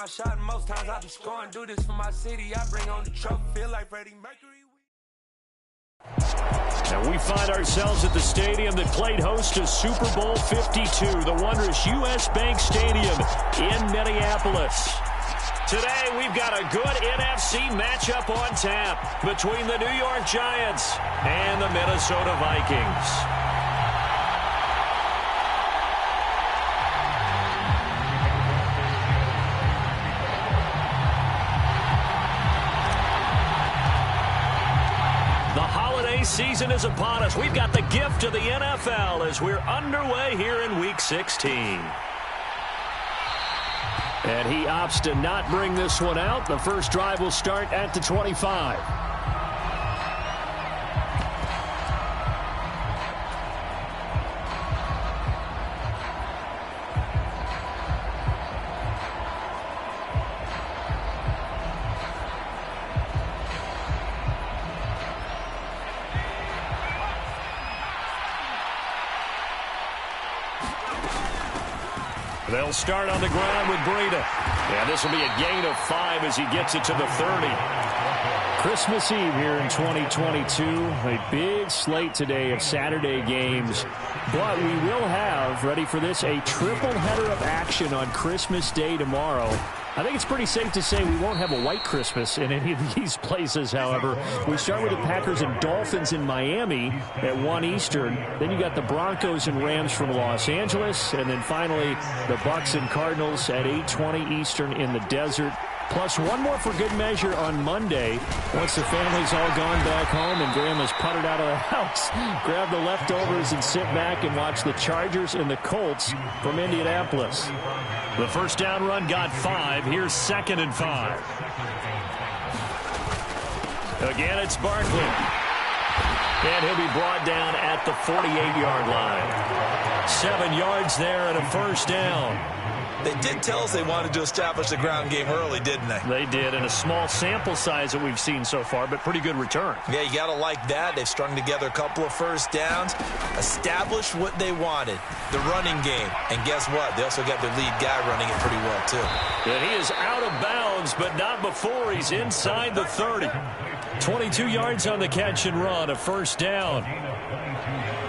I shot and most times I be scoring. Do this for my city. I bring on the trophy. Feel like Freddie Mercury. And we find ourselves at the stadium that played host to Super Bowl 52, the wondrous U.S. Bank Stadium in Minneapolis. Today, we've got a good NFC matchup on tap between the New York Giants and the Minnesota Vikings. Season is upon us. We've got the gift of the NFL as we're underway here in Week 16. And he opts to not bring this one out. The first drive will start at the 25. They'll start on the ground with Breida. And this will be a gain of 5 as he gets it to the 30. Christmas Eve here in 2022. A big slate today of Saturday games. But we will have, ready for this, a triple header of action on Christmas Day tomorrow. I think it's pretty safe to say we won't have a white Christmas in any of these places, however. We start with the Packers and Dolphins in Miami at 1 Eastern. Then you got the Broncos and Rams from Los Angeles. And then finally, the Bucs and Cardinals at 8:20 Eastern in the desert. Plus one more for good measure on Monday. Once the family's all gone back home and Grandma's puttered out of the house, grab the leftovers and sit back and watch the Chargers and the Colts from Indianapolis. The first down run got 5. Here's 2nd and 5. Again, it's Barkley. And he'll be brought down at the 48-yard line. 7 yards there and a first down. They did tell us they wanted to establish the ground game early, didn't they? They did, and a small sample size that we've seen so far, but pretty good return. Yeah, you got to like that. They've strung together a couple of first downs, established what they wanted, the running game. And guess what? They also got their lead guy running it pretty well, too. And he is out of bounds, but not before he's inside the 30. 22 yards on the catch and run, a first down.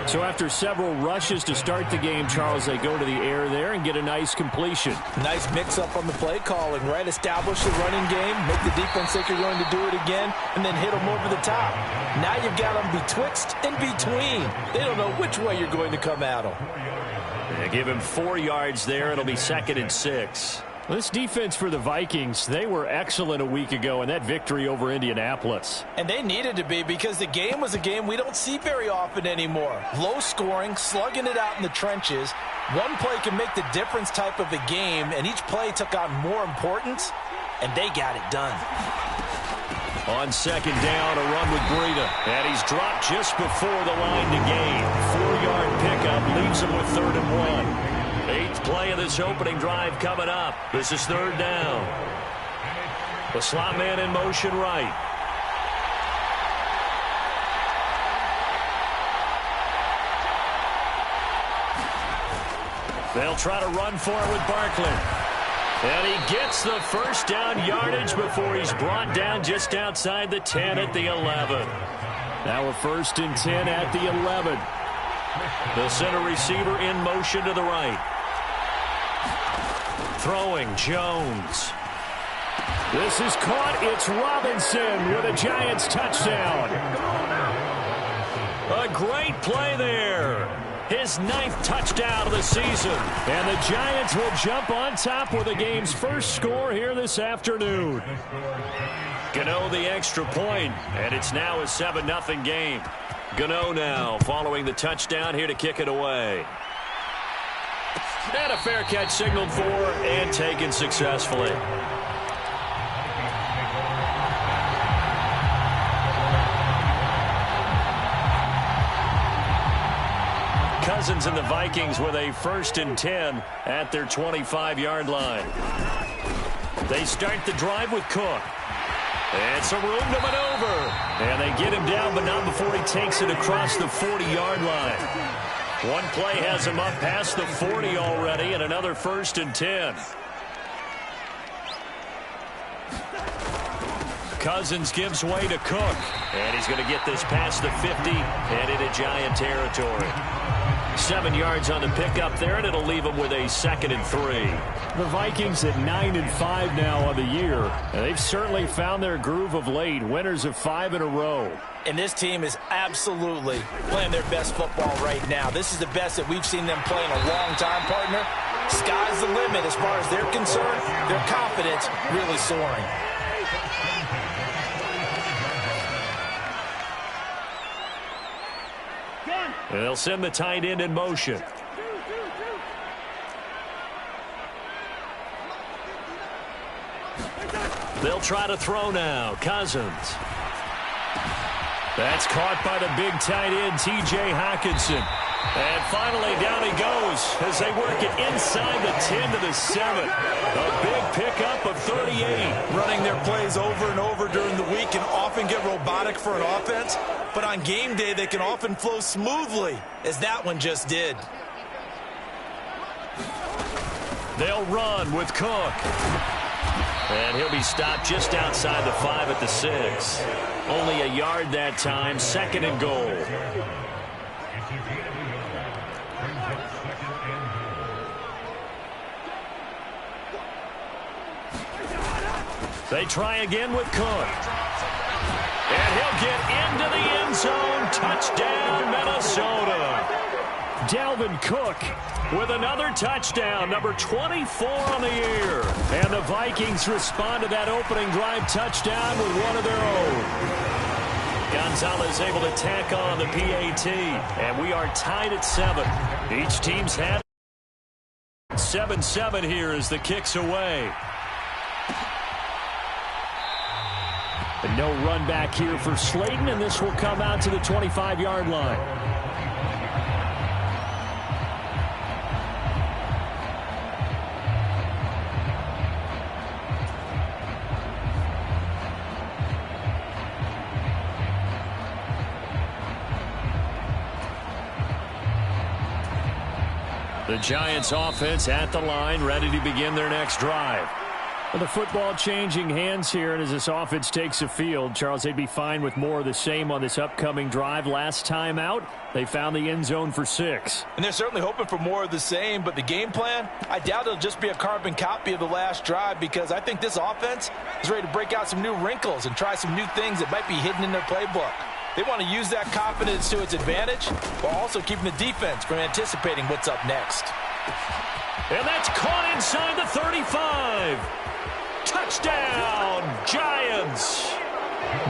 So after several rushes to start the game, Charles, they go to the air there and get a nice completion. Nice mix-up on the play calling, right? Establish the running game, make the defense think you're going to do it again, and then hit them over the top. Now you've got them betwixt and between. They don't know which way you're going to come at them. They give him 4 yards there. It'll be 2nd and 6. This defense for the Vikings, they were excellent a week ago in that victory over Indianapolis. And they needed to be because the game was a game we don't see very often anymore. Low scoring, slugging it out in the trenches. One play can make the difference type of a game, and each play took on more importance, and they got it done. On 2nd down, a run with Breida. And he's dropped just before the line to gain. 4-yard pickup leaves him with 3rd and 1. 8th play of this opening drive coming up. This is 3rd down. The slot man in motion right. They'll try to run for it with Barkley. And he gets the first down yardage before he's brought down just outside the 10 at the 11. Now a 1st and 10 at the 11. The center receiver in motion to the right. Throwing, Jones. This is caught. It's Robinson with a Giants touchdown. A great play there. His 9th touchdown of the season. And the Giants will jump on top with the game's first score here this afternoon. Gano the extra point, and it's now a 7-0 game. Gano now following the touchdown here to kick it away. And a fair catch signaled for and taken successfully. Cousins and the Vikings with a 1st and 10 at their 25-yard line. They start the drive with Cook. And some room to maneuver. And they get him down, but not before he takes it across the 40-yard line. One play has him up past the 40 already, and another 1st and 10. Cousins gives way to Cook. And he's going to get this past the 50 and into Giant territory. 7 yards on the pickup there, and it'll leave them with a 2nd and 3. The Vikings at 9-5 now on the year. And they've certainly found their groove of late. Winners of 5 in a row. And this team is absolutely playing their best football right now. This is the best that we've seen them play in a long time, partner. Sky's the limit as far as they're concerned. Their confidence really soaring. They'll send the tight end in motion. They'll try to throw now. Cousins. That's caught by the big tight end, T.J. Hockenson. And finally down he goes as they work it inside the 10 to the 7. A big pickup of 38. Running their plays over and over during the week can often get robotic for an offense, but on game day they can often flow smoothly, as that one just did. They'll run with Cook. And he'll be stopped just outside the 5 at the 6. Only a yard that time, 2nd and goal. They try again with Cook. And he'll get into the end zone. Touchdown, Minnesota. Dalvin Cook with another touchdown, number 24 on the year. And the Vikings respond to that opening drive touchdown with one of their own. Gonzalez able to tack on the PAT. And we are tied at 7. Each team's had 7-7 here as the kick's away. And no run back here for Slayton, and this will come out to the 25-yard line. The Giants offense at the line, ready to begin their next drive. Well, the football changing hands here, and as this offense takes the field, Charles, they'd be fine with more of the same on this upcoming drive. Last time out, they found the end zone for 6. And they're certainly hoping for more of the same, but the game plan, I doubt it'll just be a carbon copy of the last drive, because I think this offense is ready to break out some new wrinkles and try some new things that might be hidden in their playbook. They want to use that confidence to its advantage while also keeping the defense from anticipating what's up next. And that's caught inside the 35. Touchdown, Giants.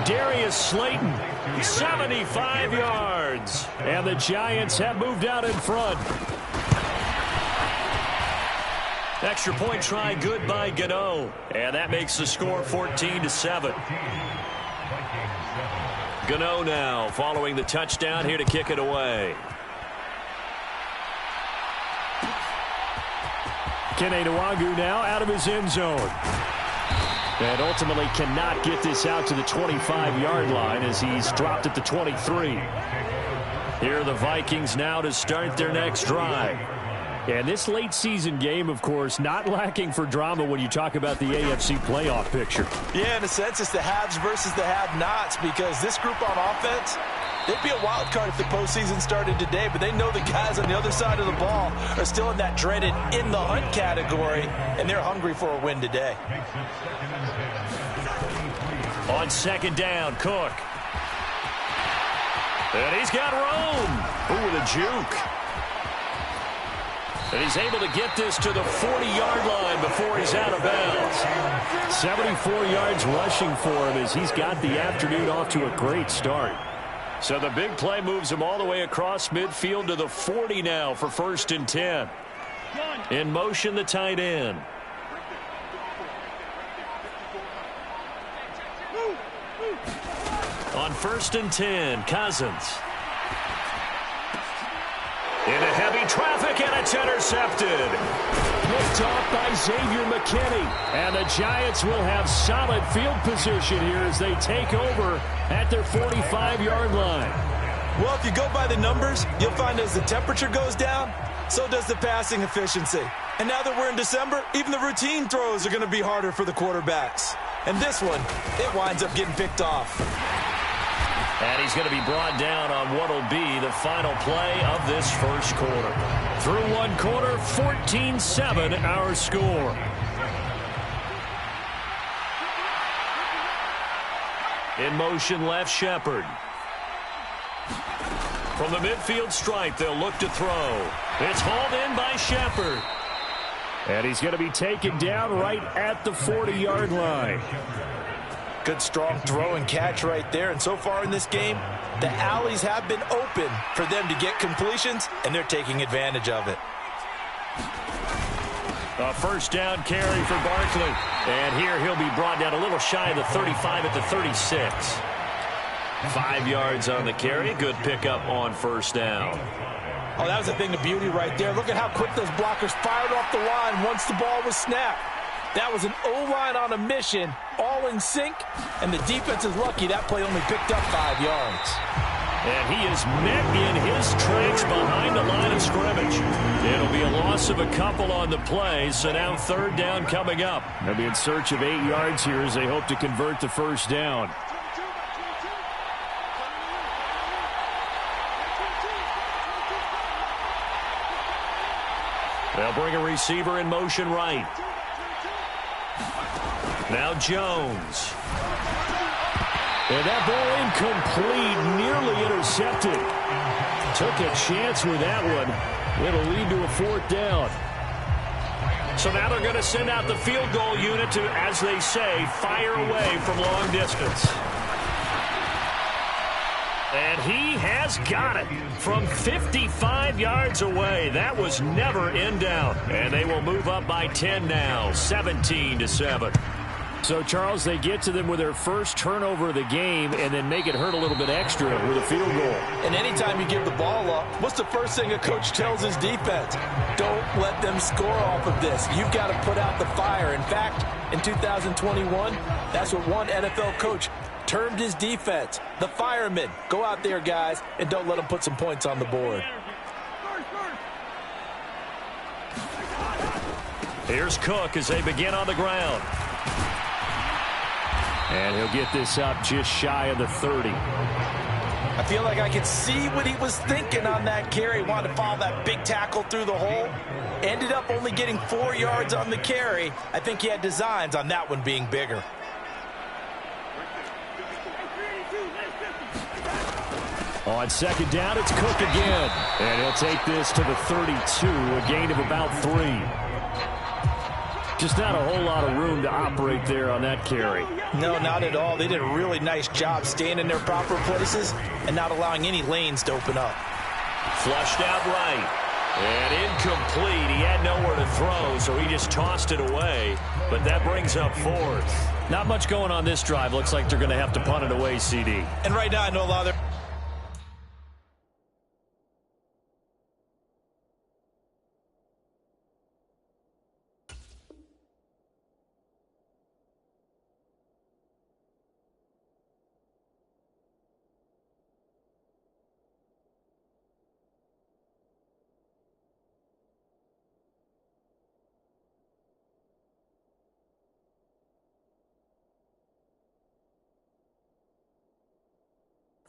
Darius Slayton, 75 yards. And the Giants have moved out in front. Extra point try good by Gano. And that makes the score 14-7. Gano now following the touchdown here to kick it away. Kene Nwangwu now out of his end zone. And ultimately cannot get this out to the 25-yard line as he's dropped at the 23. Here are the Vikings now to start their next drive. And this late season game, of course, not lacking for drama when you talk about the AFC playoff picture. Yeah, in a sense, it's the haves versus the have-nots, because this group on offense, they'd be a wild card if the postseason started today, but they know the guys on the other side of the ball are still in that dreaded in the hunt category, and they're hungry for a win today. On 2nd down, Cook. And he's got Rome. Ooh, with a juke. And he's able to get this to the 40-yard line before he's out of bounds. 74 yards rushing for him as he's got the afternoon off to a great start. So the big play moves him all the way across midfield to the 40 now for 1st and 10. In motion, the tight end. On 1st and 10, Cousins. Into heavy traffic, and it's intercepted. Picked off by Xavier McKinney. And the Giants will have solid field position here as they take over at their 45-yard line. Well, if you go by the numbers, you'll find as the temperature goes down, so does the passing efficiency. And now that we're in December, even the routine throws are going to be harder for the quarterbacks. And this one, it winds up getting picked off. And he's going to be brought down on what will be the final play of this first quarter. Through one quarter, 14-7 our score. In motion left, Shepard. From the midfield stripe, they'll look to throw. It's hauled in by Shepard. And he's going to be taken down right at the 40-yard line. Good strong throw and catch right there. And so far in this game, the alleys have been open for them to get completions, and they're taking advantage of it. A first down carry for Barkley. And here he'll be brought down a little shy of the 35 at the 36. 5 yards on the carry. Good pickup on first down. Oh, that was a thing of beauty right there. Look at how quick those blockers fired off the line once the ball was snapped. That was an O-line on a mission, all in sync, and the defense is lucky that play only picked up 5 yards. And he is met in his tracks behind the line of scrimmage. It'll be a loss of a couple on the play, so now third down coming up. They'll be in search of 8 yards here as they hope to convert the first down. They'll bring a receiver in motion right. Now Jones. And that ball incomplete, nearly intercepted. Took a chance with that one. It'll lead to a fourth down. So now they're going to send out the field goal unit to, as they say, fire away from long distance. And he has got it from 55 yards away. That was never in doubt. And they will move up by 10 now, 17-7. So, Charles, they get to them with their first turnover of the game and then make it hurt a little bit extra with a field goal. And anytime you give the ball up, what's the first thing a coach tells his defense? Don't let them score off of this. You've got to put out the fire. In fact, in 2021, that's what one NFL coach termed his defense, the firemen. Go out there, guys, and don't let them put some points on the board. Here's Cook as they begin on the ground. And he'll get this up just shy of the 30. I feel like I could see what he was thinking on that carry. Wanted to follow that big tackle through the hole. Ended up only getting 4 yards on the carry. I think he had designs on that one being bigger. On second down, it's Cook again. And he'll take this to the 32, a gain of about 3. Just not a whole lot of room to operate there on that carry. No, not at all. They did a really nice job staying in their proper places and not allowing any lanes to open up. Flushed out right. And incomplete. He had nowhere to throw, so he just tossed it away. But that brings up fourth. Not much going on this drive. Looks like they're going to have to punt it away, CD. And right now I know a lot of their...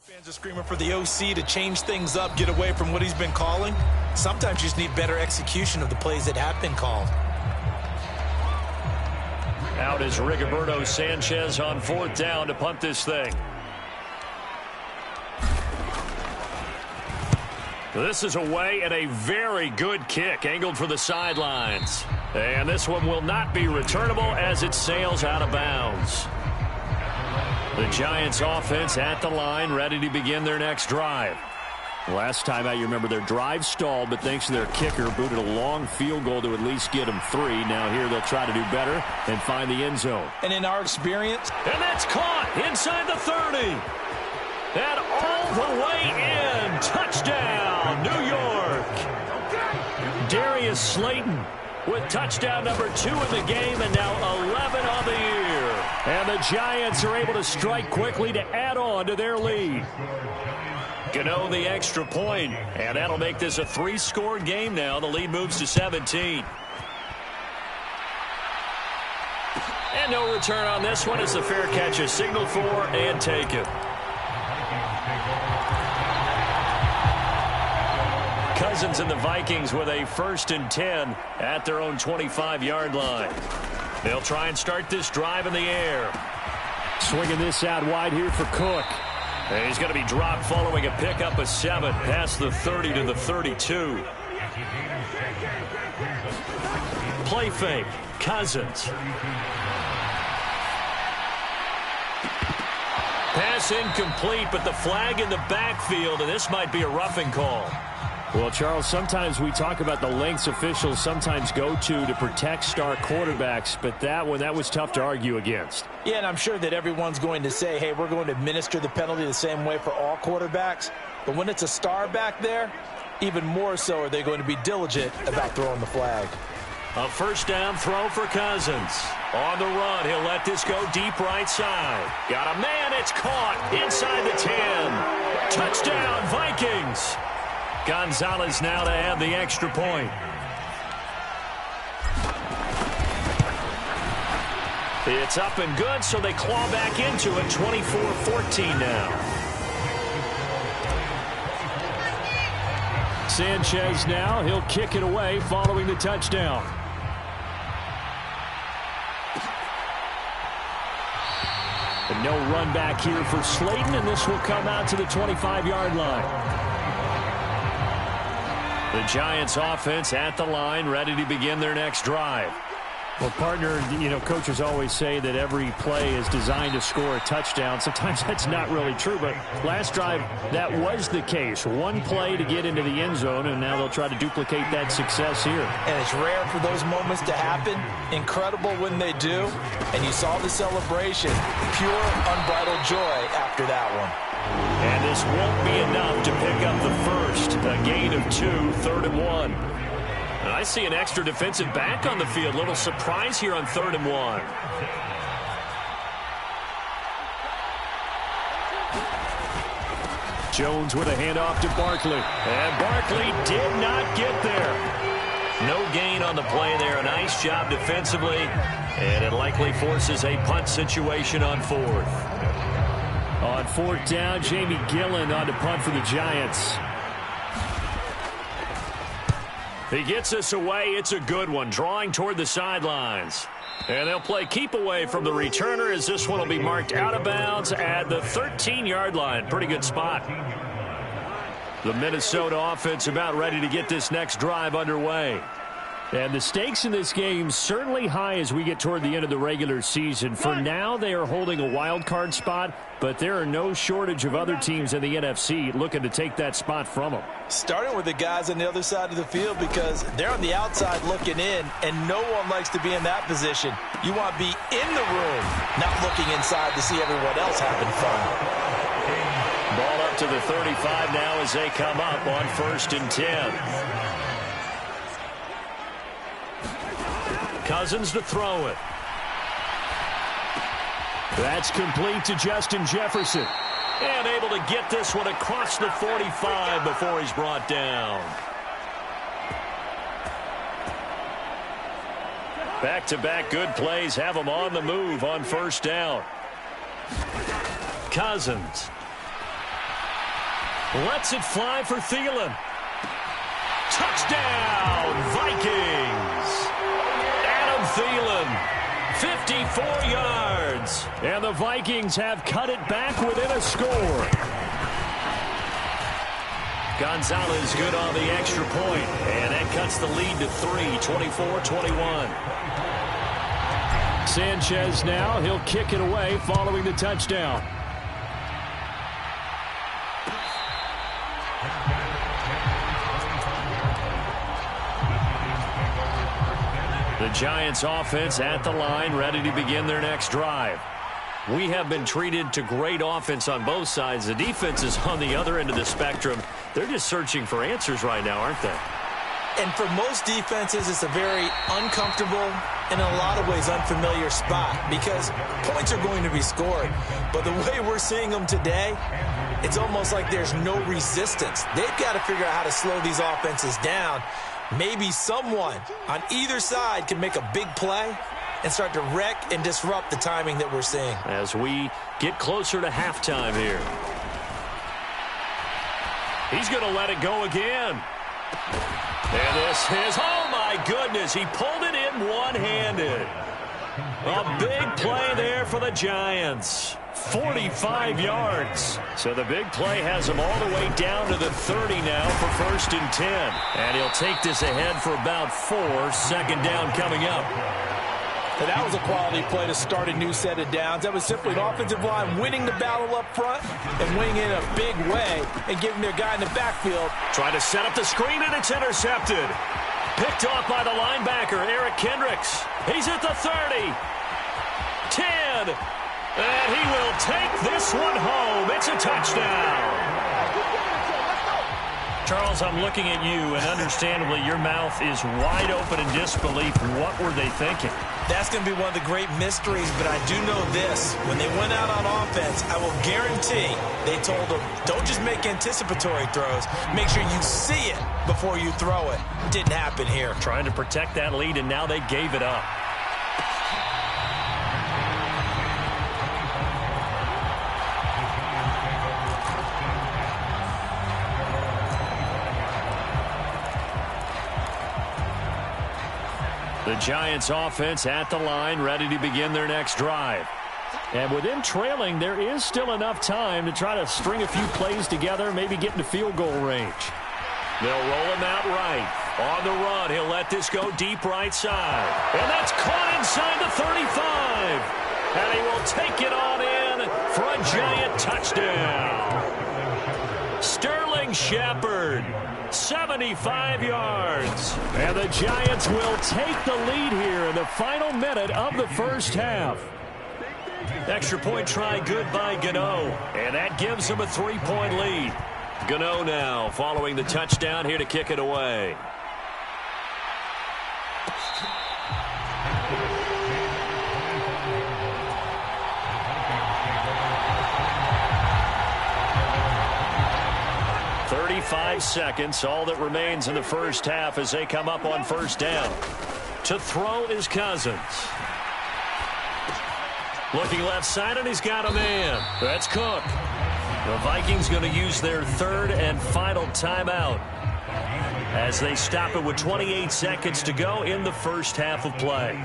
Fans are screaming for the OC to change things up, get away from what he's been calling. Sometimes you just need better execution of the plays that have been called. Out is Rigoberto Sanchez on fourth down to punt this thing. This is away and a very good kick, angled for the sidelines. And this one will not be returnable as it sails out of bounds. The Giants offense at the line, ready to begin their next drive. Last time out, you remember their drive stalled, but thanks to their kicker, booted a long field goal to at least get them 3. Now here they'll try to do better and find the end zone. And in our experience... And that's caught inside the 30. And all the way in. Touchdown, New York. Darius Slayton with touchdown number 2 in the game and now 11 on the year. And the Giants are able to strike quickly to add on to their lead. Gano the extra point, and that'll make this a 3-score game now. The lead moves to 17. And no return on this one as the fair catch is signaled for and taken. Cousins and the Vikings with a 1st and 10 at their own 25-yard line. They'll try and start this drive in the air. Swinging this out wide here for Cook. And he's going to be dropped following a pickup of 7 past the 30 to the 32. Play fake. Cousins. Pass incomplete, but the flag in the backfield, and this might be a roughing call. Well, Charles, sometimes we talk about the lengths officials sometimes go to protect star quarterbacks, but that was tough to argue against. Yeah, and I'm sure that everyone's going to say, hey, we're going to administer the penalty the same way for all quarterbacks. But when it's a star back there, even more so are they going to be diligent about throwing the flag. A 1st down throw for Cousins. On the run, he'll let this go deep right side. Got a man, it's caught inside the 10. Touchdown, Vikings. Gonzalez now to add the extra point. It's up and good, so they claw back into it, 24-14 now. Sanchez now, he'll kick it away following the touchdown. And no run back here for Slayton, and this will come out to the 25-yard line. The Giants offense at the line, ready to begin their next drive. Well, partner, coaches always say that every play is designed to score a touchdown. Sometimes that's not really true, but last drive, that was the case. One play to get into the end zone, and now they'll try to duplicate that success here. And it's rare for those moments to happen. Incredible when they do. And you saw the celebration. Pure, unbridled joy after that one. And this won't be enough to pick up the first. A gain of 2, 3rd and 1. And I see an extra defensive back on the field. Little surprise here on 3rd and 1. Jones with a handoff to Barkley. And Barkley did not get there. No gain on the play there. A nice job defensively. And it likely forces a punt situation on 4th. On 4th down, Jamie Gillen on to punt for the Giants. He gets this away. It's a good one. Drawing toward the sidelines. And they'll play keep away from the returner as this one will be marked out of bounds at the 13-yard line. Pretty good spot. The Minnesota offense about ready to get this next drive underway. And the stakes in this game certainly high as we get toward the end of the regular season. For now, they are holding a wild card spot, but there are no shortage of other teams in the NFC looking to take that spot from them. Starting with the guys on the other side of the field because they're on the outside looking in, and no one likes to be in that position. You want to be in the room, not looking inside to see everyone else having fun. Ball up to the 35 now as they come up on 1st and 10. Cousins to throw it. That's complete to Justin Jefferson. And able to get this one across the 45 before he's brought down. Back-to-back good plays have him on the move on 1st down. Cousins. Lets it fly for Thielen. Touchdown, Vikings. Thielen, 54 yards. And the Vikings have cut it back within a score. Gonzalez good on the extra point. And that cuts the lead to 3, 24-21. Sanchez now, he'll kick it away following the touchdown. The Giants offense at the line, ready to begin their next drive. We have been treated to great offense on both sides. The defense is on the other end of the spectrum. They're just searching for answers right now, aren't they? And for most defenses, it's a very uncomfortable and in a lot of ways unfamiliar spot because points are going to be scored. But the way we're seeing them today, it's almost like there's no resistance. They've got to figure out how to slow these offenses down. Maybe someone on either side can make a big play, and start to wreck and disrupt the timing that we're seeing. As we get closer to halftime here. He's going to let it go again. And this is, oh my goodness, he pulled it in one-handed. A big play there for the Giants. 45 yards. So the big play has him all the way down to the 30 now for 1st and 10. And he'll take this ahead for about 4. 2nd down coming up. And that was a quality play to start a new set of downs. That was simply an offensive line winning the battle up front and winning in a big way and giving their guy in the backfield. Trying to set up the screen, and it's intercepted. Picked off by the linebacker, Eric Kendricks. He's at the 30. 10. And he will take this one home. It's a touchdown. Charles, I'm looking at you, and understandably, your mouth is wide open in disbelief. What were they thinking? That's going to be one of the great mysteries, but I do know this. When they went out on offense, I will guarantee they told them, don't just make anticipatory throws. Make sure you see it before you throw it. Didn't happen here. Trying to protect that lead, and now they gave it up. The Giants offense at the line, ready to begin their next drive. And with them trailing, there is still enough time to try to string a few plays together, maybe get into field goal range. They'll roll him out right. On the run, he'll let this go deep right side. And that's caught inside the 35. And he will take it on in for a Giant touchdown. Sterling Shepard. 75 yards. And the Giants will take the lead here in the final minute of the first half. Extra point try good by Gano. And that gives them a 3-point lead. Gano now following the touchdown here to kick it away. Seconds, all that remains in the first half as they come up on 1st down. To throw is Cousins. Looking left side, and he's got a man. That's Cook. The Vikings going to use their 3rd and final timeout as they stop it with 28 seconds to go in the first half of play.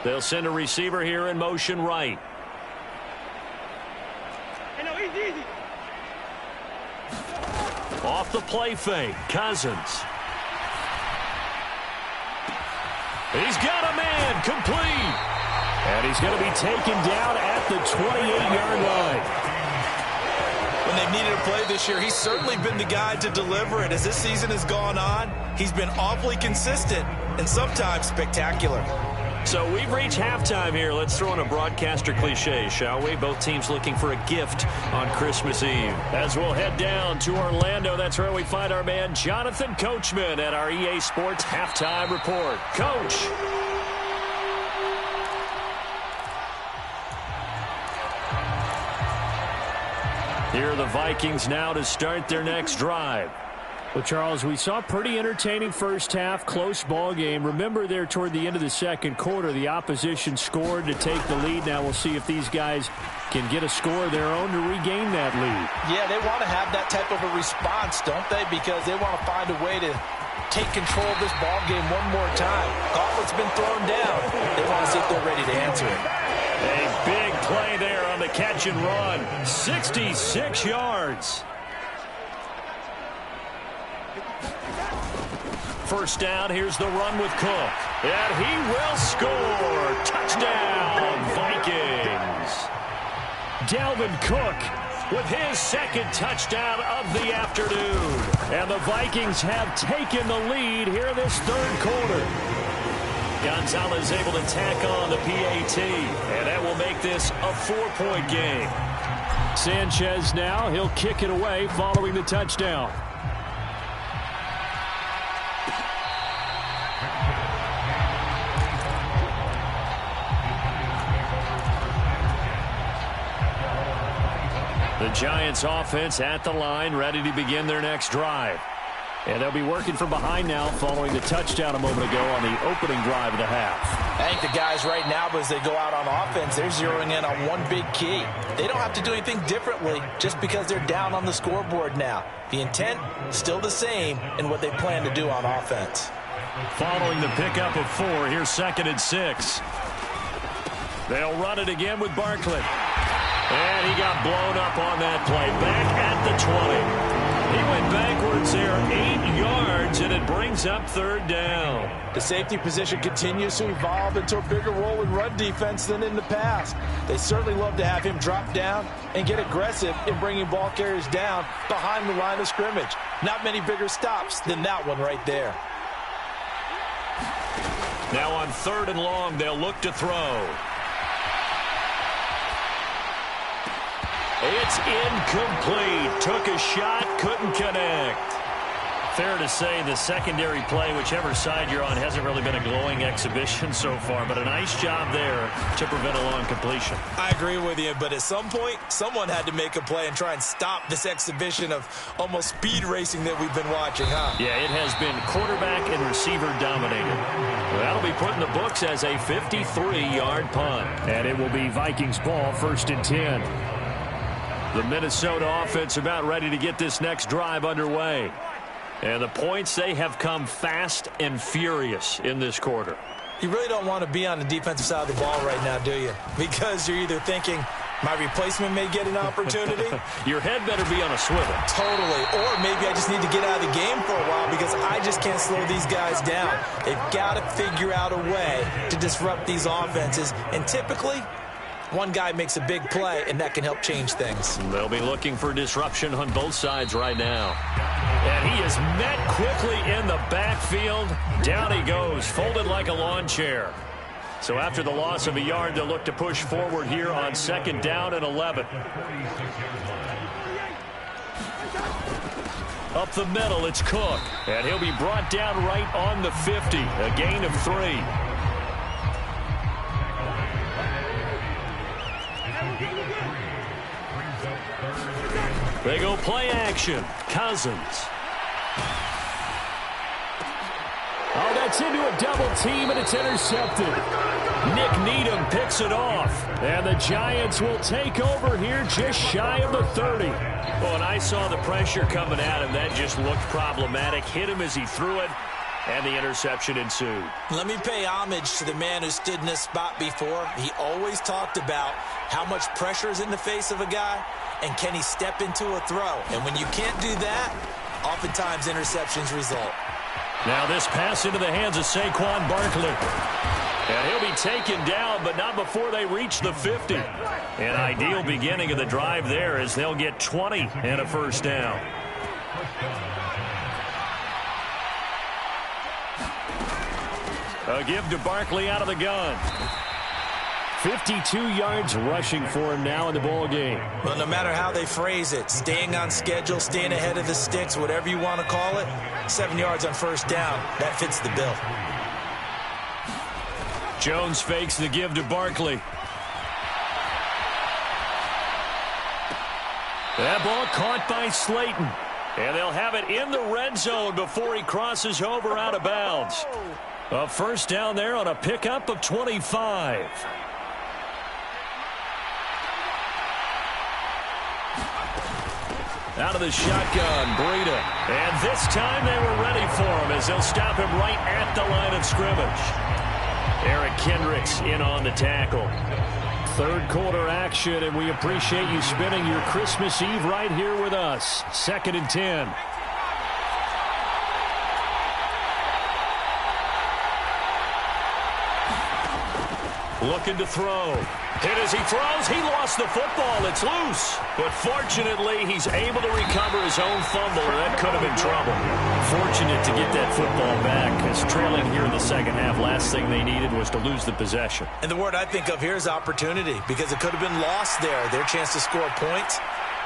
They'll send a receiver here in motion right. Off the play fake, Cousins. He's got a man, complete. And he's going to be taken down at the 28-yard line. When they've needed a play this year, he's certainly been the guy to deliver it. As this season has gone on, he's been awfully consistent and sometimes spectacular. So we've reached halftime here. Let's throw in a broadcaster cliche, shall we? Both teams looking for a gift on Christmas Eve. As we'll head down to Orlando, that's where we find our man Jonathan Coachman at our EA Sports Halftime Report. Coach. Here are the Vikings now to start their next drive. Well, Charles, we saw a pretty entertaining first half, close ball game. Remember there toward the end of the second quarter, the opposition scored to take the lead. Now we'll see if these guys can get a score of their own to regain that lead. Yeah, they want to have that type of a response, don't they? Because they want to find a way to take control of this ball game one more time. Gauntlet's been thrown down. They want to see if they're ready to answer it. A big play there on the catch and run. 66 yards. First down, here's the run with Cook. And he will score. Touchdown, Vikings. Dalvin Cook with his 2nd touchdown of the afternoon. And the Vikings have taken the lead here in this 3rd quarter. Gonzalez able to tack on the PAT. And that will make this a 4-point game. Sanchez now, he'll kick it away following the touchdown. The Giants offense at the line, ready to begin their next drive. And they'll be working from behind now following the touchdown a moment ago on the opening drive of the half. I think the guys right now, as they go out on offense, they're zeroing in on one big key. They don't have to do anything differently just because they're down on the scoreboard now. The intent still the same in what they plan to do on offense. Following the pickup of 4, here's 2nd and 6. They'll run it again with Barkley. And he got blown up on that play. Back at the 20. He went backwards there 8 yards, and it brings up 3rd down. The safety position continues to evolve into a bigger role in run defense than in the past. They certainly love to have him drop down and get aggressive in bringing ball carriers down behind the line of scrimmage. Not many bigger stops than that one right there. Now on 3rd and long, they'll look to throw. It's incomplete. Took a shot, couldn't connect. Fair to say the secondary play, whichever side you're on, hasn't really been a glowing exhibition so far, but a nice job there to prevent a long completion. I agree with you, but at some point, someone had to make a play and try and stop this exhibition of almost speed racing that we've been watching, huh? Yeah, it has been quarterback and receiver dominated. That'll be put in the books as a 53-yard punt. And it will be Vikings ball, 1st and 10. The Minnesota offense about ready to get this next drive underway. And the points, they have come fast and furious in this quarter. You really don't want to be on the defensive side of the ball right now, do you? Because you're either thinking, my replacement may get an opportunity. Your head better be on a swivel. Totally. Or maybe I just need to get out of the game for a while because I just can't slow these guys down. They've got to figure out a way to disrupt these offenses. And typically, one guy makes a big play, and that can help change things. They'll be looking for disruption on both sides right now. And he is met quickly in the backfield. Down he goes, folded like a lawn chair. So after the loss of a yard, they'll look to push forward here on 2nd down and 11. Up the middle, it's Cook. And he'll be brought down right on the 50. A gain of 3. They go play action. Cousins. Oh, that's into a double team, and it's intercepted. Nick Needham picks it off. And the Giants will take over here just shy of the 30. Oh, and I saw the pressure coming at him. That just looked problematic. Hit him as he threw it, and the interception ensued. Let me pay homage to the man who stood in this spot before. He always talked about how much pressure is in the face of a guy, and can he step into a throw. And when you can't do that, oftentimes interceptions result. Now this pass into the hands of Saquon Barkley. And he'll be taken down, but not before they reach the 50. An ideal beginning of the drive there as they'll get 20 and a 1st down. A give to Barkley out of the gun. 52 yards rushing for him now in the ball game. Well, no matter how they phrase it, staying on schedule, staying ahead of the sticks, whatever you want to call it, 7 yards on 1st down, that fits the bill. Jones fakes the give to Barkley. That ball caught by Slayton. And they'll have it in the red zone before he crosses over out of bounds. A 1st down there on a pickup of 25. Out of the shotgun, Breida. And this time they were ready for him as they'll stop him right at the line of scrimmage. Eric Kendricks in on the tackle. 3rd quarter action, and we appreciate you spending your Christmas Eve right here with us. 2nd and 10. Looking to throw. Hit as he throws. He lost the football. It's loose. But fortunately, he's able to recover his own fumble, or that could have been trouble. Fortunate to get that football back, as trailing here in the 2nd half, last thing they needed was to lose the possession. And the word I think of here is opportunity, because it could have been lost there, their chance to score points.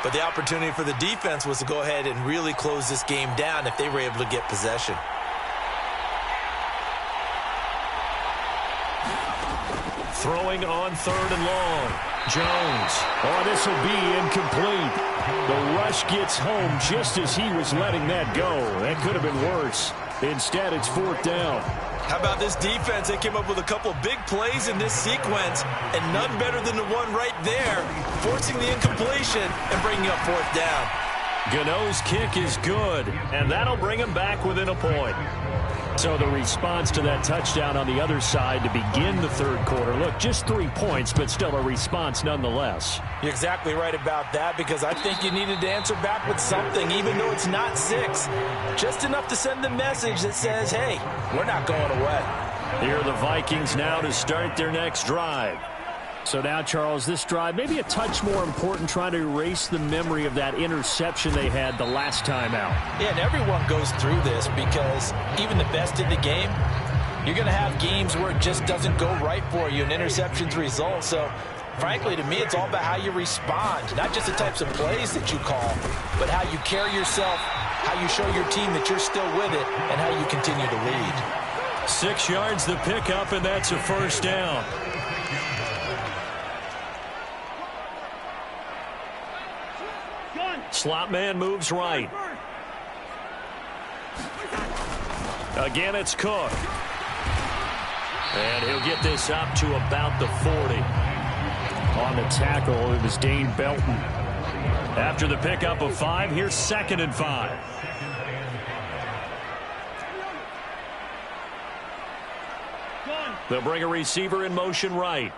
But the opportunity for the defense was to go ahead and really close this game down if they were able to get possession. Throwing on 3rd and long. Jones. Oh, this will be incomplete. The rush gets home just as he was letting that go. That could have been worse. Instead, it's 4th down. How about this defense? They came up with a couple of big plays in this sequence, and none better than the one right there, forcing the incompletion and bringing up 4th down. Gano's kick is good, and that'll bring him back within a point. So the response to that touchdown on the other side to begin the 3rd quarter. Look, just 3 points, but still a response nonetheless. You're exactly right about that, because I think you needed to answer back with something, even though it's not 6. Just enough to send the message that says, hey, we're not going away. Here are the Vikings now to start their next drive. So now, Charles, this drive maybe a touch more important, trying to erase the memory of that interception they had the last time out. Yeah, and everyone goes through this, because even the best in the game, you're going to have games where it just doesn't go right for you, and interceptions result. So, frankly, to me, it's all about how you respond, not just the types of plays that you call, but how you carry yourself, how you show your team that you're still with it, and how you continue to lead. 6 yards the pickup, and that's a 1st down. Slot man moves right. Again, it's Cook. And he'll get this up to about the 40. On the tackle, it was Dane Belton. After the pickup of 5, here's 2nd and 5. They'll bring a receiver in motion right.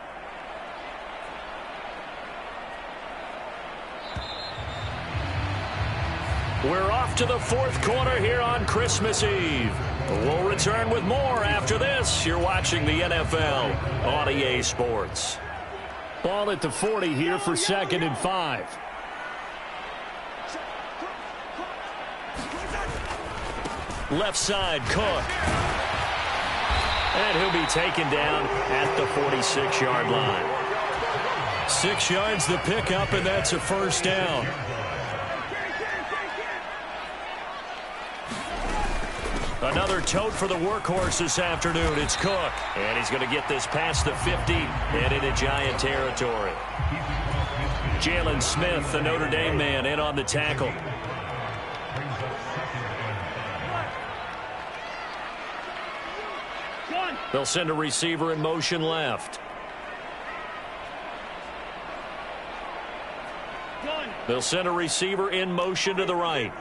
We're off to the 4th quarter here on Christmas Eve. We'll return with more after this. You're watching the NFL on EA Sports. Ball at the 40 here for 2nd and 5. Left side, Cook. And he'll be taken down at the 46-yard line. 6 yards the pickup, and that's a 1st down. Another tote for the workhorse this afternoon. It's Cook. And he's going to get this past the 50 and into Giant territory. Jalen Smith, the Notre Dame man, in on the tackle. They'll send a receiver in motion left. They'll send a receiver in motion to the right.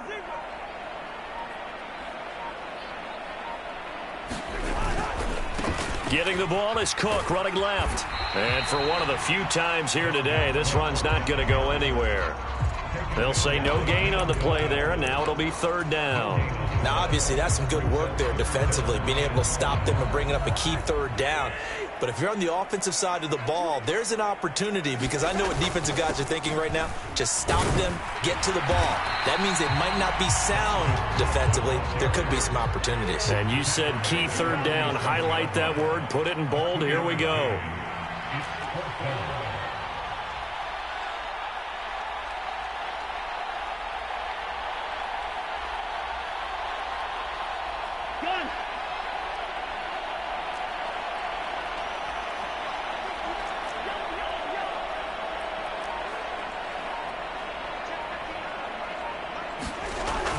Getting the ball is Cook, running left. And for one of the few times here today, this run's not going to go anywhere. They'll say no gain on the play there, and now it'll be 3rd down. Now, obviously, that's some good work there defensively, being able to stop them and bringing up a key 3rd down. But if you're on the offensive side of the ball, there's an opportunity, because I know what defensive guys are thinking right now. Just stop them, get to the ball. That means they might not be sound defensively. There could be some opportunities. And you said key 3rd down. Highlight that word, put it in bold. Here we go.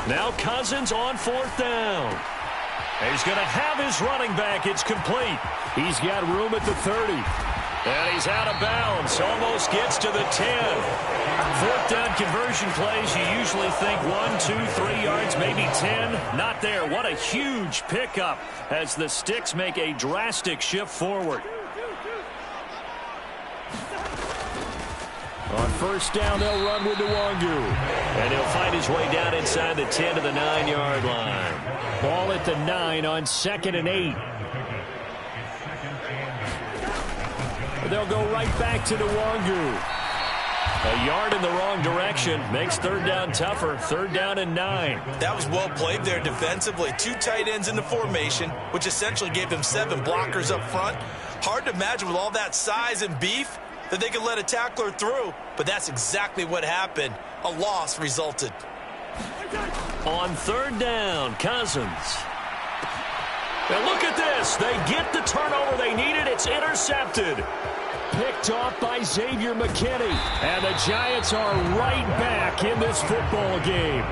Now Cousins on 4th down. He's going to have his running back. It's complete. He's got room at the 30. And he's out of bounds. Almost gets to the 10. 4th down conversion plays, you usually think 1, 2, 3 yards, maybe 10. Not there. What a huge pickup as the Sticks make a drastic shift forward. On 1st down, they'll run with Nwangu. And he'll find his way down inside the 10 to the 9-yard line. Ball at the 9 on 2nd and 8. They'll go right back to Nwangu. A yard in the wrong direction makes 3rd down tougher. 3rd down and 9. That was well played there defensively. 2 tight ends in the formation, which essentially gave them 7 blockers up front. Hard to imagine with all that size and beef that they could let a tackler through, but that's exactly what happened. A loss resulted. On 3rd down, Cousins. And look at this. this. They get the turnover they needed. It's intercepted. Picked off by Xavier McKinney. And the Giants are right back in this football game.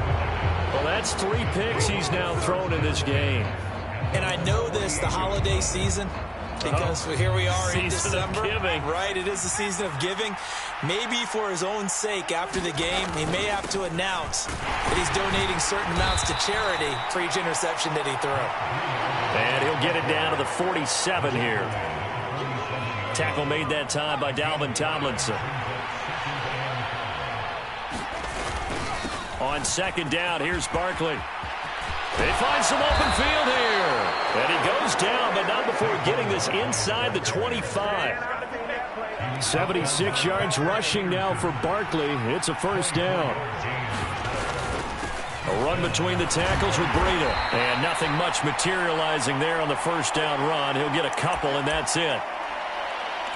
Well, that's 3 picks he's now thrown in this game. And I know this, the holiday season, because here we are in December. Giving. Right, it is the season of giving. Maybe for his own sake after the game, he may have to announce that he's donating certain amounts to charity for each interception that he threw. And he'll get it down to the 47 here. Tackle made that time by Dalvin Tomlinson. On second down, here's Barkley. They find some open field here. And he goes down, but not before getting this inside the 25. 76 yards rushing now for Barkley. It's a first down. A run between the tackles with Breida. And nothing much materializing there on the first down run. He'll get a couple, and that's it.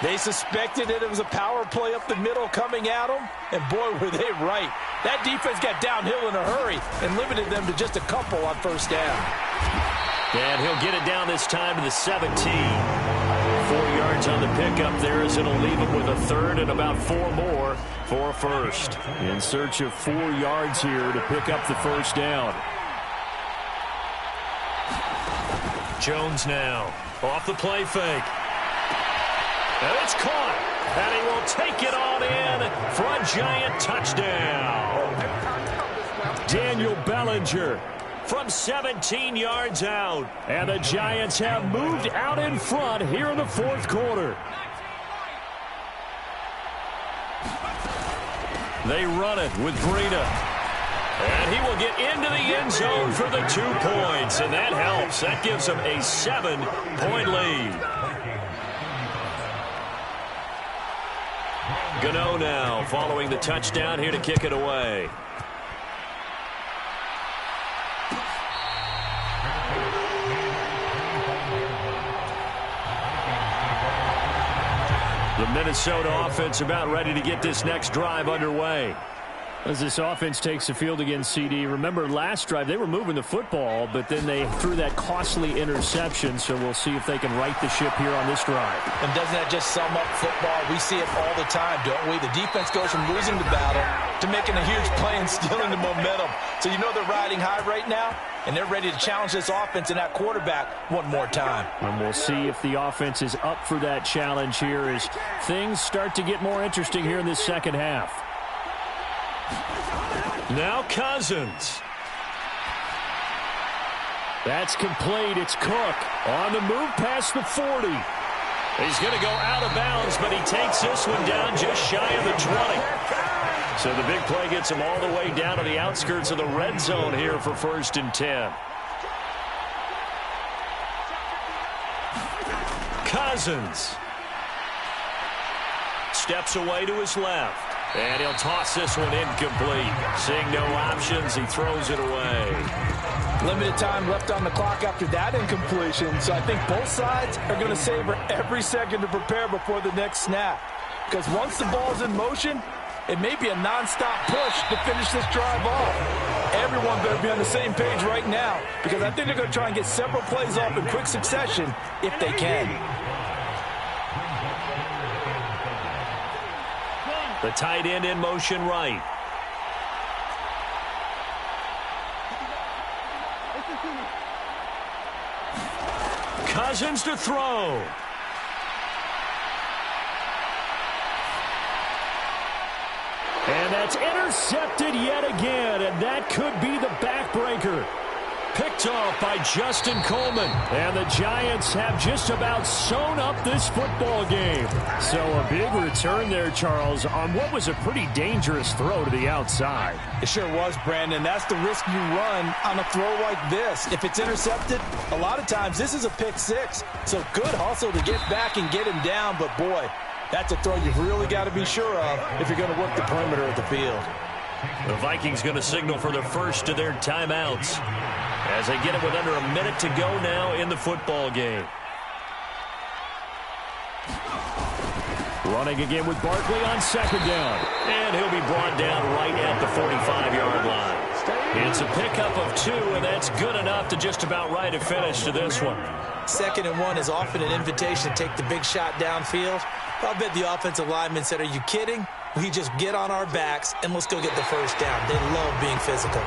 They suspected that it was a power play up the middle coming at them, and boy, were they right. That defense got downhill in a hurry and limited them to just a couple on first down. And he'll get it down this time to the 17. 4 yards on the pickup there as it'll leave him with a third and about 4 more for a first. In search of 4 yards here to pick up the first down. Jones now off the play fake. And it's caught. And he will take it on in for a Giant touchdown. Daniel Bellinger from 17 yards out. And the Giants have moved out in front here in the fourth quarter. They run it with Breida. And he will get into the end zone for the 2 points. And that helps. That gives them a 7-point lead. Gano now following the touchdown here to kick it away. The Minnesota offense about ready to get this next drive underway. As this offense takes the field against CD, remember last drive they were moving the football, but then they threw that costly interception, so we'll see if they can right the ship here on this drive. And doesn't that just sum up football? We see it all the time, don't we? The defense goes from losing the battle to making a huge play and stealing the momentum. So you know they're riding high right now, and they're ready to challenge this offense and that quarterback one more time. And we'll see if the offense is up for that challenge here as things start to get more interesting here in this second half. Now Cousins. That's complete. It's Cook on the move past the 40. He's going to go out of bounds, but he takes this one down just shy of the 20. So the big play gets him all the way down to the outskirts of the red zone here for 1st and 10. Cousins steps away to his left. And he'll toss this one incomplete. Seeing no options, he throws it away. Limited time left on the clock after that incompletion, so I think both sides are going to savor every second to prepare before the next snap. Because once the ball's in motion, it may be a nonstop push to finish this drive off. Everyone better be on the same page right now, because I think they're going to try and get several plays off in quick succession if they can. The tight end in motion right. Cousins to throw. And that's intercepted yet again, and that could be the backbreaker. Picked off by Justin Coleman. And the Giants have just about sewn up this football game. So a big return there, Charles, on what was a pretty dangerous throw to the outside. It sure was, Brandon. That's the risk you run on a throw like this. If it's intercepted, a lot of times this is a pick six. So good hustle to get back and get him down. But, boy, that's a throw you've really got to be sure of if you're going to work the perimeter of the field. The Vikings going to signal for the first of their timeouts as they get it with under a minute to go now in the football game. Running again with Barkley on second down. And he'll be brought down right at the 45-yard line. It's a pickup of 2, and that's good enough to just about write a finish to this one. 2nd and 1 is often an invitation to take the big shot downfield. I'll bet the offensive lineman said, are you kidding? We just get on our backs and let's go get the first down. They love being physical.